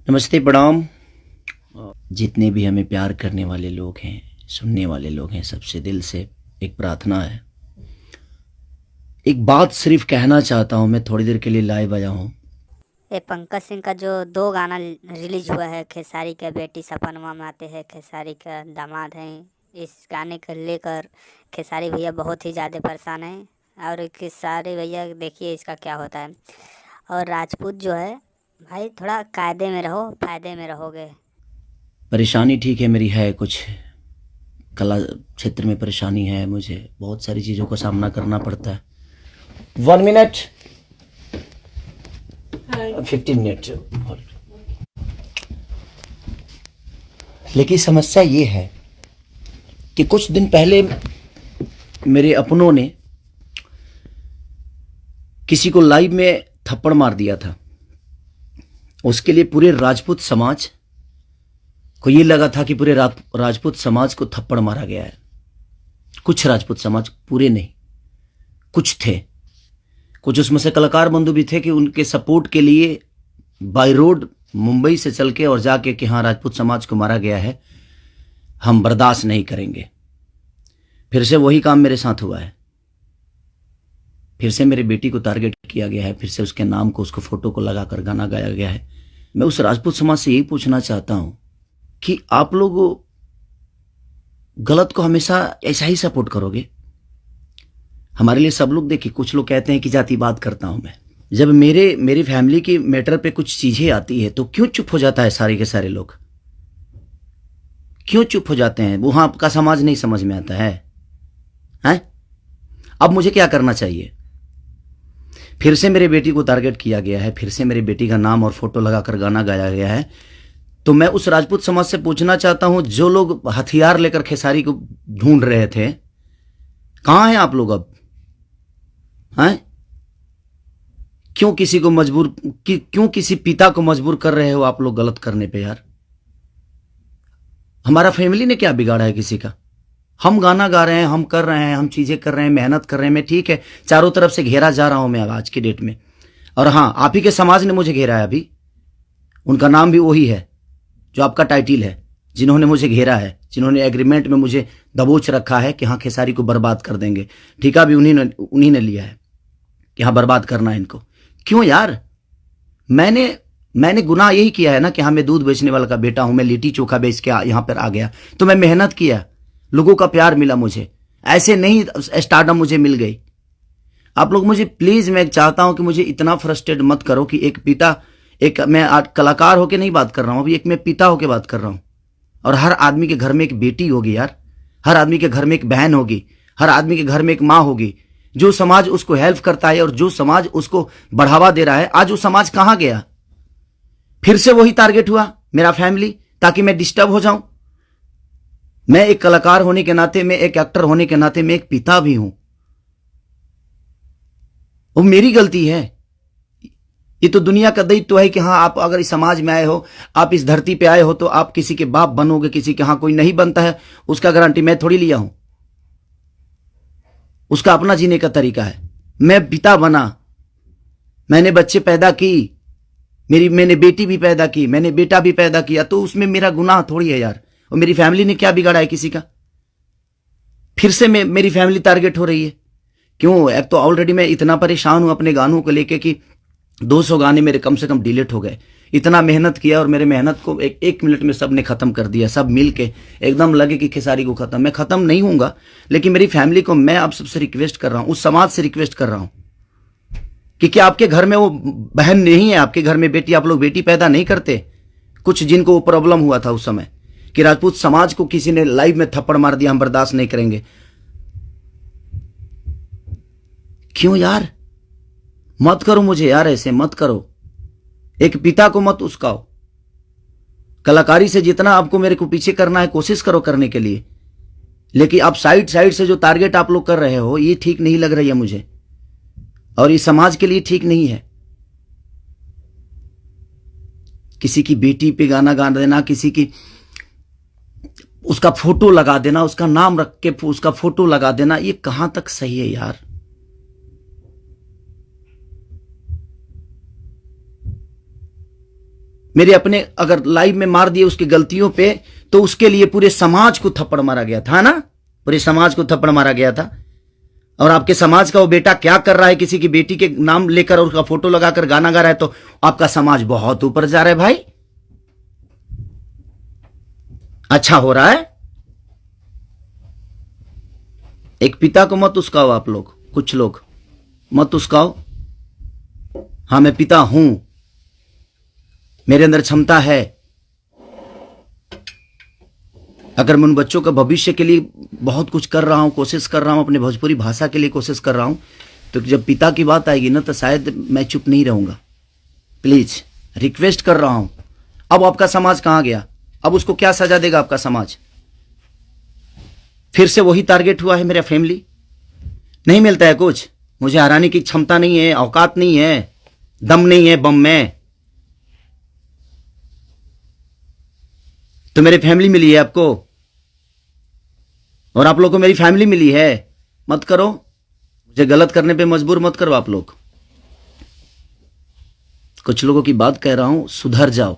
नमस्ते, प्रणाम। जितने भी हमें प्यार करने वाले लोग हैं, सुनने वाले लोग हैं, सबसे दिल से एक प्रार्थना है। एक बात सिर्फ कहना चाहता हूँ, मैं थोड़ी देर के लिए लाइव आया हूँ। ये पंकज सिंह का जो 2 गाना रिलीज हुआ है, खेसारी का बेटी सपनमा में आते हैं, खेसारी का दामाद हैं। इस गाने को लेकर खेसारी भैया बहुत ही ज़्यादा परेशान हैं। और खेसारी भैया देखिए इसका क्या होता है। और राजपूत जो है भाई, थोड़ा कायदे में रहो, फायदे में रहोगे। परेशानी ठीक है, मेरी है कुछ कला क्षेत्र में परेशानी है, मुझे बहुत सारी चीज़ों का सामना करना पड़ता है। 1 मिनट 15 मिनट। लेकिन समस्या ये है कि कुछ दिन पहले मेरे अपनों ने किसी को लाइव में थप्पड़ मार दिया था। उसके लिए पूरे राजपूत समाज को ये लगा था कि पूरे राजपूत समाज को थप्पड़ मारा गया है। कुछ राजपूत समाज, पूरे नहीं, कुछ थे। कुछ उसमें से कलाकार बंधु भी थे कि उनके सपोर्ट के लिए बाय रोड मुंबई से चल के और जाके कि हाँ, राजपूत समाज को मारा गया है, हम बर्दाश्त नहीं करेंगे। फिर से वही काम मेरे साथ हुआ है। फिर से मेरे बेटी को टारगेट किया गया है, फिर से उसके नाम को, उसको फोटो को लगाकर गाना गाया गया है। मैं उस राजपूत समाज से यही पूछना चाहता हूं कि आप लोग गलत को हमेशा ऐसा ही सपोर्ट करोगे? हमारे लिए सब लोग, देखिए, कुछ लोग कहते हैं कि जातिवाद करता हूं मैं। जब मेरी फैमिली की मैटर पे कुछ चीजें आती है तो क्यों चुप हो जाता है सारे के सारे लोग? क्यों चुप हो जाते हैं? वहां आपका समाज नहीं समझ में आता है, हैं? अब मुझे क्या करना चाहिए? फिर से मेरे बेटी को टारगेट किया गया है, फिर से मेरी बेटी का नाम और फोटो लगाकर गाना गाया गया है। तो मैं उस राजपूत समाज से पूछना चाहता हूं, जो लोग हथियार लेकर खेसारी को ढूंढ रहे थे, कहां हैं आप लोग अब? हैं? क्यों किसी को मजबूर, क्यों किसी पिता को मजबूर कर रहे हो आप लोग गलत करने पे? यार, हमारा फैमिली ने क्या बिगाड़ा है किसी का? हम गाना गा रहे हैं, हम कर रहे हैं, हम चीजें कर रहे हैं, मेहनत कर रहे हैं। मैं ठीक है, चारों तरफ से घेरा जा रहा हूं मैं आज की डेट में। और हां, आप ही के समाज ने मुझे घेरा है अभी। उनका नाम भी वही है जो आपका टाइटिल है, जिन्होंने मुझे घेरा है, जिन्होंने एग्रीमेंट में मुझे दबोच रखा है कि हाँ, खेसारी को बर्बाद कर देंगे। ठेका भी उन्हीं ने लिया है कि हाँ, बर्बाद करना है इनको। क्यों यार? मैंने गुनाह यही किया है ना कि हाँ, मैं दूध बेचने वाला का बेटा हूं, मैं लिट्टी चोखा बेच के यहां पर आ गया, तो मैं मेहनत किया, लोगों का प्यार मिला मुझे। ऐसे नहीं स्टारडम मुझे मिल गई। आप लोग मुझे प्लीज, मैं चाहता हूं कि मुझे इतना फ्रस्ट्रेट मत करो कि एक पिता, एक मैं कलाकार होके नहीं बात कर रहा हूं, अभी एक मैं पिता होके बात कर रहा हूं। और हर आदमी के घर में एक बेटी होगी यार, हर आदमी के घर में एक बहन होगी, हर आदमी के घर में एक माँ होगी। जो समाज उसको हेल्प करता है और जो समाज उसको बढ़ावा दे रहा है, आज वो समाज कहां गया? फिर से वही टारगेट हुआ, मेरा फैमिली, ताकि मैं डिस्टर्ब हो जाऊं। मैं एक कलाकार होने के नाते, मैं एक एक्टर होने के नाते, मैं एक पिता भी हूं। वो मेरी गलती है। ये तो दुनिया का दायित्व है कि हाँ, आप अगर इस समाज में आए हो, आप इस धरती पे आए हो, तो आप किसी के बाप बनोगे, किसी के, हाँ, कोई नहीं बनता है उसका गारंटी मैं थोड़ी लिया हूं। उसका अपना जीने का तरीका है। मैं पिता बना, मैंने बच्चे पैदा की, मैंने बेटी भी पैदा की, मैंने बेटा भी पैदा किया, तो उसमें मेरा गुनाह थोड़ी है यार। और मेरी फैमिली ने क्या बिगाड़ा है किसी का? फिर से मेरी फैमिली टारगेट हो रही है। क्यों? एक तो ऑलरेडी मैं इतना परेशान हूं अपने गानों को लेके कि 200 गाने मेरे कम से कम डिलीट हो गए। इतना मेहनत किया और मेरे मेहनत को एक मिनट में सबने खत्म कर दिया। सब मिल के एकदम लगे कि खेसारी को खत्म। मैं खत्म नहीं हूंगा, लेकिन मेरी फैमिली को मैं आप सबसे रिक्वेस्ट कर रहा हूं, उस समाज से रिक्वेस्ट कर रहा हूं कि क्या आपके घर में वो बहन नहीं है? आपके घर में बेटी, आप लोग बेटी पैदा नहीं करते? कुछ जिनको वो प्रॉब्लम हुआ था उस समय कि राजपूत समाज को किसी ने लाइव में थप्पड़ मार दिया, हम बर्दाश्त नहीं करेंगे। क्यों यार? मत करो मुझे यार, ऐसे मत करो। एक पिता को मत उस्काओ। कलाकारी से जितना आपको मेरे को पीछे करना है, कोशिश करो करने के लिए, लेकिन आप साइड से जो टारगेट आप लोग कर रहे हो, ये ठीक नहीं लग रही है मुझे, और ये समाज के लिए ठीक नहीं है। किसी की बेटी पे गाना गा देना, किसी की उसका फोटो लगा देना, उसका नाम रख के उसका फोटो लगा देना, ये कहां तक सही है यार? मेरे अपने अगर लाइव में मार दिए उसकी गलतियों पे, तो उसके लिए पूरे समाज को थप्पड़ मारा गया था ना, पूरे समाज को थप्पड़ मारा गया था। और आपके समाज का वो बेटा क्या कर रहा है, किसी की बेटी के नाम लेकर और उसका फोटो लगाकर गाना गा रहा है, तो आपका समाज बहुत ऊपर जा रहा है भाई। अच्छा हो रहा है। एक पिता को मत उस्काओ आप लोग, कुछ लोग मत उस्काओ। हाँ, मैं पिता हूं, मेरे अंदर क्षमता है। अगर मैं उन बच्चों का भविष्य के लिए बहुत कुछ कर रहा हूं, कोशिश कर रहा हूं, अपने भोजपुरी भाषा के लिए कोशिश कर रहा हूं, तो जब पिता की बात आएगी ना, तो शायद मैं चुप नहीं रहूंगा। प्लीज रिक्वेस्ट कर रहा हूं। अब आपका समाज कहां गया? अब उसको क्या सजा देगा आपका समाज? फिर से वही टारगेट हुआ है मेरा फैमिली। नहीं मिलता है कुछ, मुझे हराने की क्षमता नहीं है, औकात नहीं है, दम नहीं है बम में, तो मेरी फैमिली मिली है आपको, और आप लोग को मेरी फैमिली मिली है। मत करो, मुझे गलत करने पे मजबूर मत करो आप लोग। कुछ लोगों की बात कह रहा हूं, सुधर जाओ।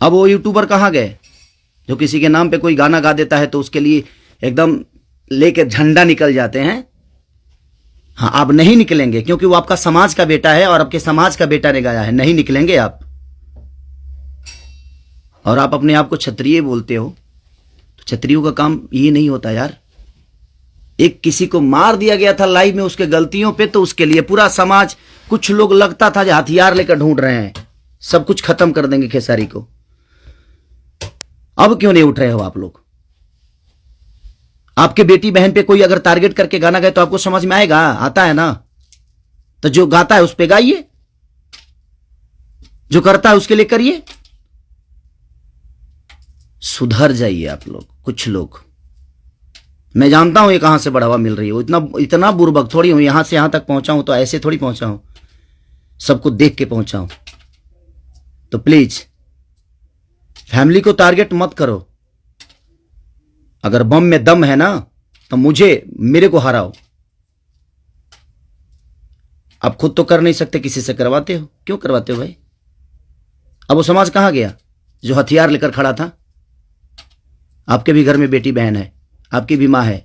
अब वो यूट्यूबर कहां गए जो किसी के नाम पे कोई गाना गा देता है तो उसके लिए एकदम लेके झंडा निकल जाते हैं? हाँ, आप नहीं निकलेंगे, क्योंकि वो आपका समाज का बेटा है और आपके समाज का बेटा ने गाया है। नहीं निकलेंगे आप। और आप अपने आप को क्षत्रिय बोलते हो, तो क्षत्रियों का काम ये नहीं होता यार। एक किसी को मार दिया गया था लाइव में उसके गलतियों पे, तो उसके लिए पूरा समाज, कुछ लोग लगता था जो हथियार लेकर ढूंढ रहे हैं, सब कुछ खत्म कर देंगे खेसारी को। अब क्यों नहीं उठ रहे हो आप लोग? आपके बेटी बहन पे कोई अगर टारगेट करके गाना गाए तो आपको समझ में आएगा? आता है ना, तो जो गाता है उस पे गाइए, जो करता है उसके लिए करिए। सुधर जाइए आप लोग, कुछ लोग। मैं जानता हूं ये कहां से बढ़ावा मिल रही है, इतना बुर्बक थोड़ी हूं। यहां से यहां तक पहुंचा हूं तो ऐसे थोड़ी पहुंचा हूं, सबको देख के पहुंचा हूं। तो प्लीज फैमिली को टारगेट मत करो। अगर बम में दम है ना, तो मेरे को हराओ। आप खुद तो कर नहीं सकते, किसी से करवाते हो। क्यों करवाते हो भाई? अब वो समाज कहां गया जो हथियार लेकर खड़ा था? आपके भी घर में बेटी बहन है, आपकी भी मां है।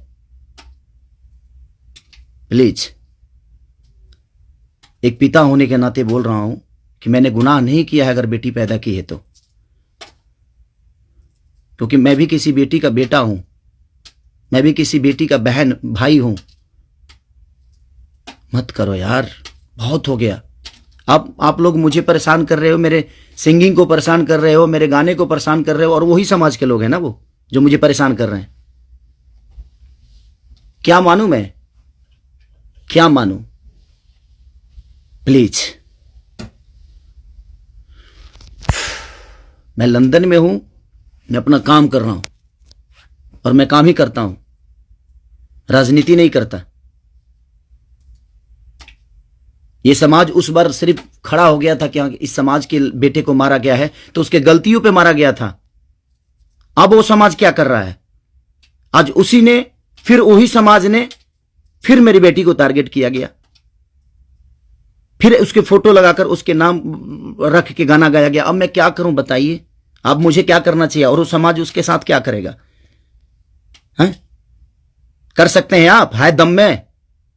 प्लीज, एक पिता होने के नाते बोल रहा हूं कि मैंने गुनाह नहीं किया है अगर बेटी पैदा की है तो, क्योंकि मैं भी किसी बेटी का बेटा हूं, मैं भी किसी बेटी का बहन भाई हूं। मत करो यार, बहुत हो गया। आप लोग मुझे परेशान कर रहे हो, मेरे सिंगिंग को परेशान कर रहे हो, मेरे गाने को परेशान कर रहे हो, और वही समाज के लोग हैं ना वो जो मुझे परेशान कर रहे हैं। क्या मानूं मैं? क्या मानूं? प्लीज, मैं लंदन में हूं, मैं अपना काम कर रहा हूं, और मैं काम ही करता हूं, राजनीति नहीं करता। ये समाज उस बार सिर्फ खड़ा हो गया था कि इस समाज के बेटे को मारा गया है, तो उसके गलतियों पे मारा गया था। अब वो समाज क्या कर रहा है? आज उसी ने, फिर वही समाज ने, फिर मेरी बेटी को टारगेट किया गया, फिर उसके फोटो लगाकर उसके नाम रख के गाना गाया गया। अब मैं क्या करूं बताइए? अब मुझे क्या करना चाहिए, और वो समाज उसके साथ क्या करेगा? हैं? कर सकते हैं आप? है दम में?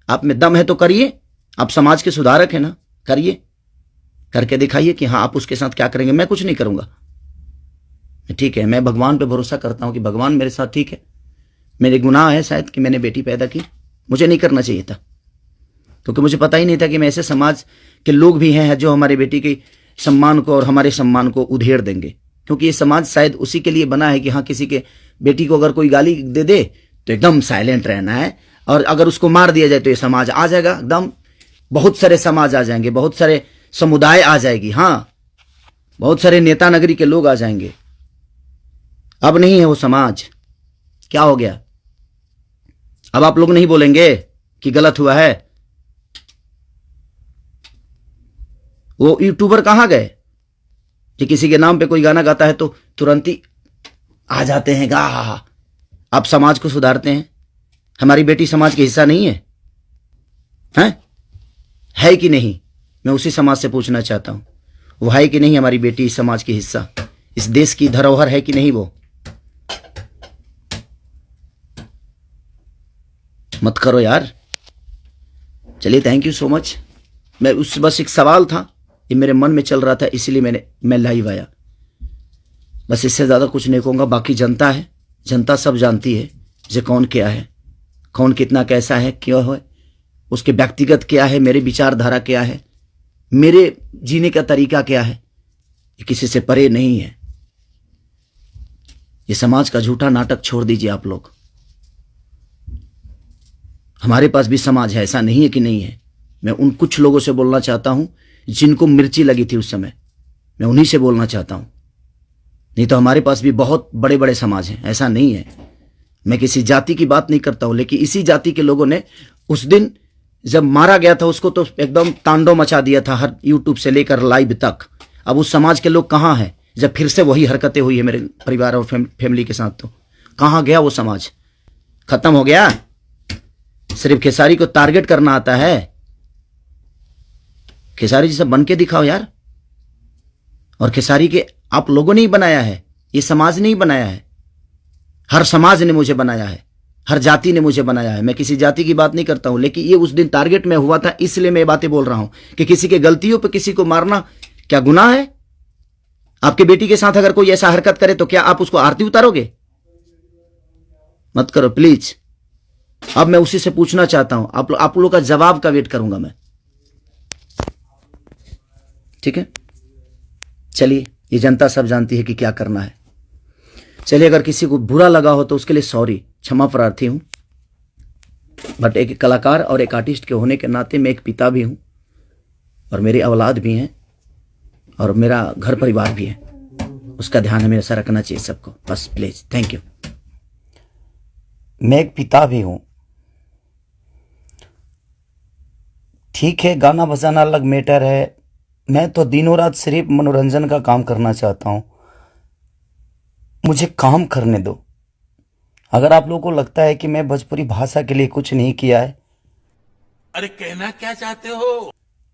आप में दम है तो करिए। आप समाज के सुधारक हैं ना, करिए, करके दिखाइए कि हाँ आप उसके साथ क्या करेंगे। मैं कुछ नहीं करूंगा, ठीक है। मैं भगवान पे भरोसा करता हूं कि भगवान मेरे साथ ठीक है। मेरे गुनाह है शायद कि मैंने बेटी पैदा की, मुझे नहीं करना चाहिए था, क्योंकि मुझे पता ही नहीं था कि मैं ऐसे समाज के लोग भी हैं जो हमारे बेटी के सम्मान को और हमारे सम्मान को उधेड़ देंगे। क्योंकि ये समाज शायद उसी के लिए बना है कि हाँ, किसी के बेटी को अगर कोई गाली दे दे तो एकदम साइलेंट रहना है, और अगर उसको मार दिया जाए तो ये समाज आ जाएगा एकदम। बहुत सारे समाज आ जाएंगे, बहुत सारे समुदाय आ जाएगी, हाँ, बहुत सारे नेता नगरी के लोग आ जाएंगे। अब नहीं है वो समाज। क्या हो गया? अब आप लोग नहीं बोलेंगे कि गलत हुआ है? वो यूट्यूबर कहां गए कि किसी के नाम पे कोई गाना गाता है तो तुरंत ही आ जाते हैं गा? आप समाज को सुधारते हैं। हमारी बेटी समाज का हिस्सा नहीं है? हैं? है कि नहीं? मैं उसी समाज से पूछना चाहता हूं। वो है कि नहीं हमारी बेटी इस समाज की हिस्सा, इस देश की धरोहर है कि नहीं वो? मत करो यार। चलिए, थैंक यू सो मच। बस एक सवाल था, ये मेरे मन में चल रहा था, इसीलिए मैं लाइव आया। बस इससे ज़्यादा कुछ नहीं कहूँगा। बाकी जनता है, जनता सब जानती है जो कौन क्या है, कौन कितना कैसा है, क्यों है, उसके व्यक्तिगत क्या है, मेरे विचारधारा क्या है, मेरे जीने का तरीका क्या है, ये किसी से परे नहीं है। ये समाज का झूठा नाटक छोड़ दीजिए आप लोग। हमारे पास भी समाज है, ऐसा नहीं है कि नहीं है। मैं उन कुछ लोगों से बोलना चाहता हूं जिनको मिर्ची लगी थी उस समय, मैं उन्हीं से बोलना चाहता हूं। नहीं तो हमारे पास भी बहुत बड़े बड़े समाज हैं, ऐसा नहीं है। मैं किसी जाति की बात नहीं करता हूं, लेकिन इसी जाति के लोगों ने उस दिन जब मारा गया था उसको तो एकदम तांडव मचा दिया था, हर यूट्यूब से लेकर लाइव तक। अब उस समाज के लोग कहाँ हैं जब फिर से वही हरकतें हुई है मेरे परिवार और फैमिली के साथ? तो कहाँ गया वो समाज? खत्म हो गया? सिर्फ खेसारी को टारगेट करना आता है? खेसारी जैसा बन के दिखाओ यार। और खेसारी के आप लोगों ने ही बनाया है, ये समाज ने ही बनाया है। हर समाज ने मुझे बनाया है, हर जाति ने मुझे बनाया है। मैं किसी जाति की बात नहीं करता हूं, लेकिन ये उस दिन टारगेट में हुआ था, इसलिए मैं ये बातें बोल रहा हूं कि किसी के गलतियों पर किसी को मारना क्या गुनाह है? आपके बेटी के साथ अगर कोई ऐसा हरकत करे तो क्या आप उसको आरती उतारोगे? मत करो प्लीज। अब मैं उसी से पूछना चाहता हूं, आप लोगों का जवाब का वेट करूंगा मैं। ठीक है, चलिए, ये जनता सब जानती है कि क्या करना है। चलिए, अगर किसी को बुरा लगा हो तो उसके लिए सॉरी, क्षमा प्रार्थी हूं। बट एक कलाकार और एक आर्टिस्ट के होने के नाते मैं एक पिता भी हूं, और मेरी औलाद भी हैं, और मेरा घर परिवार भी है। उसका ध्यान हमेशा रखना चाहिए सबको, बस प्लीज। Thank you. मैं एक पिता भी हूं। ठीक है, गाना बजाना अलग मैटर है। मैं तो दिनों रात सिर्फ मनोरंजन का काम करना चाहता हूं। मुझे काम करने दो। अगर आप लोगों को लगता है कि मैं भोजपुरी भाषा के लिए कुछ नहीं किया है, अरे कहना क्या चाहते हो,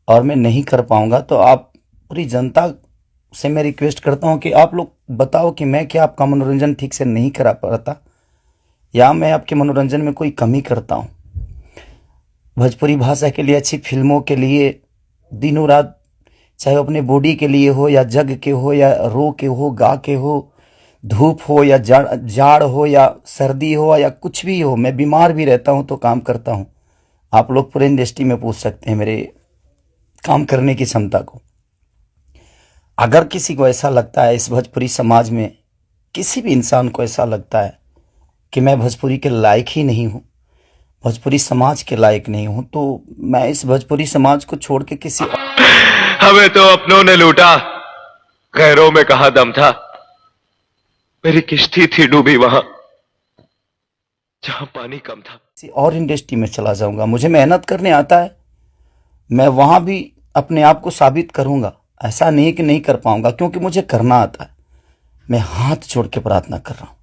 और मैं नहीं कर पाऊंगा, तो आप पूरी जनता से मैं रिक्वेस्ट करता हूं कि आप लोग बताओ कि मैं क्या आपका मनोरंजन ठीक से नहीं करा पाता, या मैं आपके मनोरंजन में कोई कमी करता हूं। भोजपुरी भाषा के लिए, अच्छी फिल्मों के लिए दिनों रात, चाहे अपने बॉडी के लिए हो, या जग के हो, या रो के हो, गा के हो, धूप हो या जाड़ हो या सर्दी हो या कुछ भी हो, मैं बीमार भी रहता हूं तो काम करता हूं। आप लोग पूरे इंडस्ट्री में पूछ सकते हैं मेरे काम करने की क्षमता को। अगर किसी को ऐसा लगता है, इस भोजपुरी समाज में किसी भी इंसान को ऐसा लगता है कि मैं भोजपुरी के लायक ही नहीं हूं, भोजपुरी समाज के लायक नहीं हूं, तो मैं इस भोजपुरी समाज को छोड़ के किसी हमें तो अपनों ने लूटा, गैरों में कहा दम था। मेरी किश्ती थी डूबी वहां जहां पानी कम था। किसी और इंडस्ट्री में चला जाऊंगा। मुझे मेहनत करने आता है, मैं वहां भी अपने आप को साबित करूंगा। ऐसा नहीं कि नहीं कर पाऊंगा, क्योंकि मुझे करना आता है। मैं हाथ जोड़ के प्रार्थना कर रहा हूं।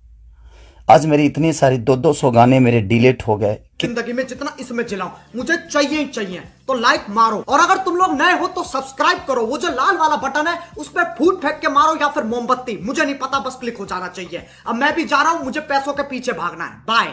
आज मेरी इतनी सारी 200 गाने मेरे डिलीट हो गए। जिंदगी में जितना इसमें जिलाऊं मुझे चाहिए ही चाहिए। तो लाइक मारो, और अगर तुम लोग नए हो तो सब्सक्राइब करो। वो जो लाल वाला बटन है उस पर फूट फेंक के मारो, या फिर मोमबत्ती, मुझे नहीं पता, बस क्लिक हो जाना चाहिए। अब मैं भी जा रहा हूं, मुझे पैसों के पीछे भागना है। बाय।